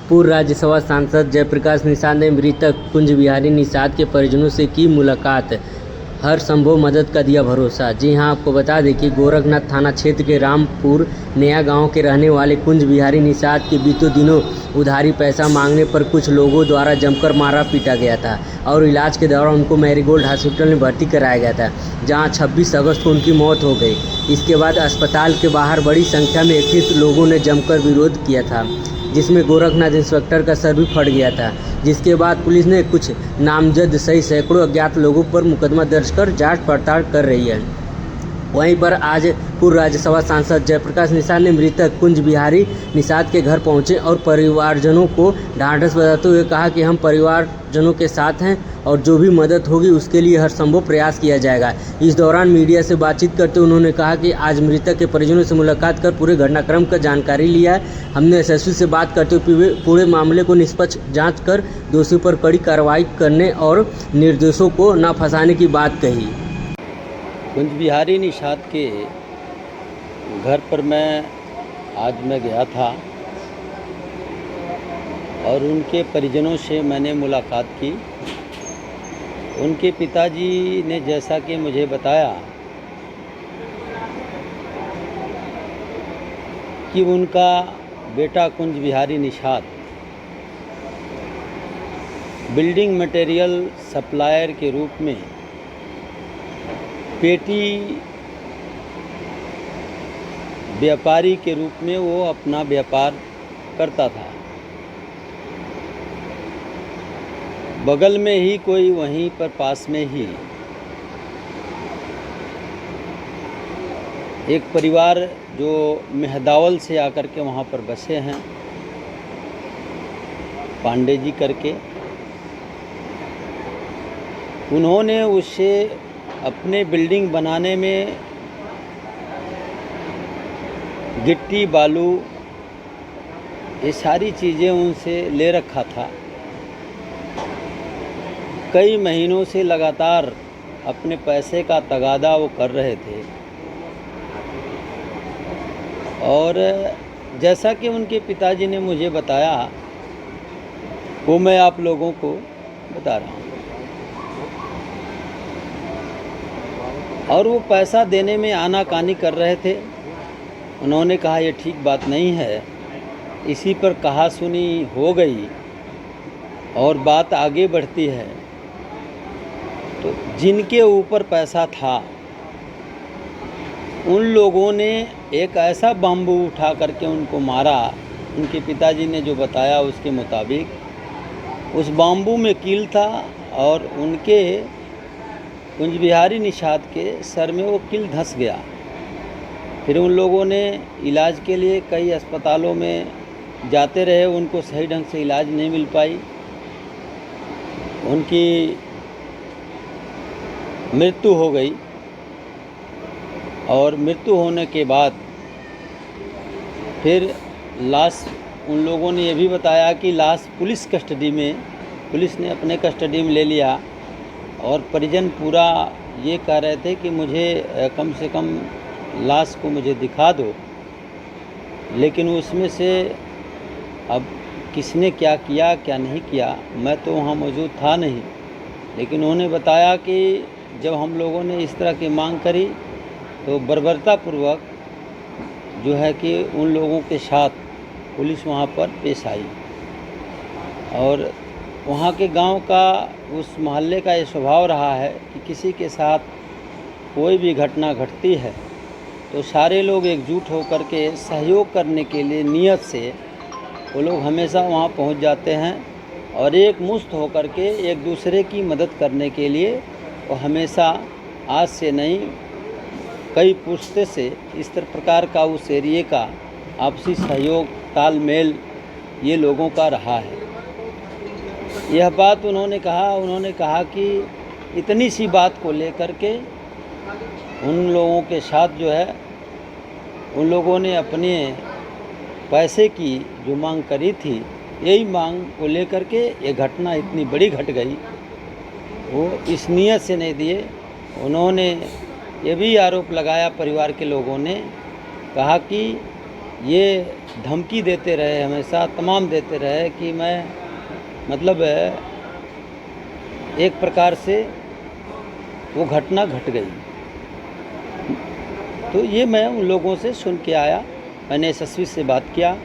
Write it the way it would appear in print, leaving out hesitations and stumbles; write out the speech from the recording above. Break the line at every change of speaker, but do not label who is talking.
पूर्व राज्यसभा सांसद जयप्रकाश निषाद ने मृतक कुंज बिहारी निषाद के परिजनों से की मुलाकात, हर संभव मदद का दिया भरोसा। जी हां, आपको बता दें कि गोरखनाथ थाना क्षेत्र के रामपुर नया गांव के रहने वाले कुंज बिहारी निषाद के बीते दिनों उधारी पैसा मांगने पर कुछ लोगों द्वारा जमकर मारा पीटा गया था और इलाज के दौरान उनको मैरीगोल्ड हॉस्पिटल में भर्ती कराया गया था, जहां 26 अगस्त को उनकी मौत हो गई। इसके बाद अस्पताल के बाहर बड़ी संख्या में एकत्रित लोगों ने जमकर विरोध किया था, जिसमें गोरखनाथ इंस्पेक्टर का सर भी फट गया था। जिसके बाद पुलिस ने कुछ नामजद सहित सैकड़ों अज्ञात लोगों पर मुकदमा दर्ज कर जांच पड़ताल कर रही है। वहीं पर आज पूर्व राज्यसभा सांसद जयप्रकाश निषाद ने मृतक कुंज बिहारी निषाद के घर पहुंचे और परिवारजनों को ढांढस बंधाते हुए कहा कि हम परिवारजनों के साथ हैं और जो भी मदद होगी उसके लिए हर संभव प्रयास किया जाएगा। इस दौरान मीडिया से बातचीत करते हुए उन्होंने कहा कि आज मृतक के परिजनों से मुलाकात कर पूरे घटनाक्रम का जानकारी लिया है। हमने एसएसपी से बात करते हुए पूरे मामले को निष्पक्ष जाँच कर दोषियों पर कड़ी कार्रवाई करने और निर्दोषों को न फंसाने की बात कही।
कुंज बिहारी निषाद के घर पर आज मैं गया था और उनके परिजनों से मैंने मुलाकात की। उनके पिताजी ने जैसा कि मुझे बताया कि उनका बेटा Kunj Bihari Nishad building material supplier के रूप में पेटी व्यापारी के रूप में वो अपना व्यापार करता था। बगल में ही कोई वहीं पर पास में ही एक परिवार जो मेहदावल से आकर के वहाँ पर बसे हैं, पांडे जी करके, उन्होंने उससे अपने बिल्डिंग बनाने में गिट्टी बालू ये सारी चीज़ें उनसे ले रखा था। कई महीनों से लगातार अपने पैसे का तगादा वो कर रहे थे और जैसा कि उनके पिताजी ने मुझे बताया वो मैं आप लोगों को बता रहा हूँ। और वो पैसा देने में आनाकानी कर रहे थे। उन्होंने कहा ये ठीक बात नहीं है। इसी पर कहा सुनी हो गई और बात आगे बढ़ती है तो जिनके ऊपर पैसा था उन लोगों ने एक ऐसा बाम्बू उठा करके उनको मारा। उनके पिताजी ने जो बताया उसके मुताबिक उस बाम्बू में कील था और उनके कुंज बिहारी निषाद के सर में वो कील धंस गया। फिर उन लोगों ने इलाज के लिए कई अस्पतालों में जाते रहे, उनको सही ढंग से इलाज नहीं मिल पाई। उनकी मृत्यु हो गई और मृत्यु होने के बाद फिर लाश उन लोगों ने ये भी बताया कि लाश पुलिस कस्टडी में, पुलिस ने अपने कस्टडी में ले लिया और परिजन पूरा ये कह रहे थे कि मुझे कम से कम लाश को मुझे दिखा दो। लेकिन उसमें से अब किसने क्या किया क्या नहीं किया मैं तो वहाँ मौजूद था नहीं, लेकिन उन्होंने बताया कि जब हम लोगों ने इस तरह की मांग करी तो बर्बरतापूर्वक जो है कि उन लोगों के साथ पुलिस वहाँ पर पेश आई और वहाँ के गांव का, उस मोहल्ले का ये स्वभाव रहा है कि किसी के साथ कोई भी घटना घटती है तो सारे लोग एकजुट होकर के सहयोग करने के लिए नियत से वो लोग हमेशा वहाँ पहुँच जाते हैं और एक मुश्त होकर के एक दूसरे की मदद करने के लिए वो हमेशा आज से नहीं कई पुश्ते से इस प्रकार का उस एरिए का आपसी सहयोग तालमेल ये लोगों का रहा है। यह बात उन्होंने कहा कि इतनी सी बात को लेकर के उन लोगों के साथ जो है उन लोगों ने अपने पैसे की जो मांग करी थी, यही मांग को लेकर के ये घटना इतनी बड़ी घट गई। वो इस नियत से नहीं दिए। उन्होंने ये भी आरोप लगाया, परिवार के लोगों ने कहा कि ये धमकी देते रहे, हमेशा तमाम देते रहे कि मैं मतलब एक प्रकार से वो घटना घट गई। तो ये मैं उन लोगों से सुन के आया। मैंने एसएसपी से बात किया,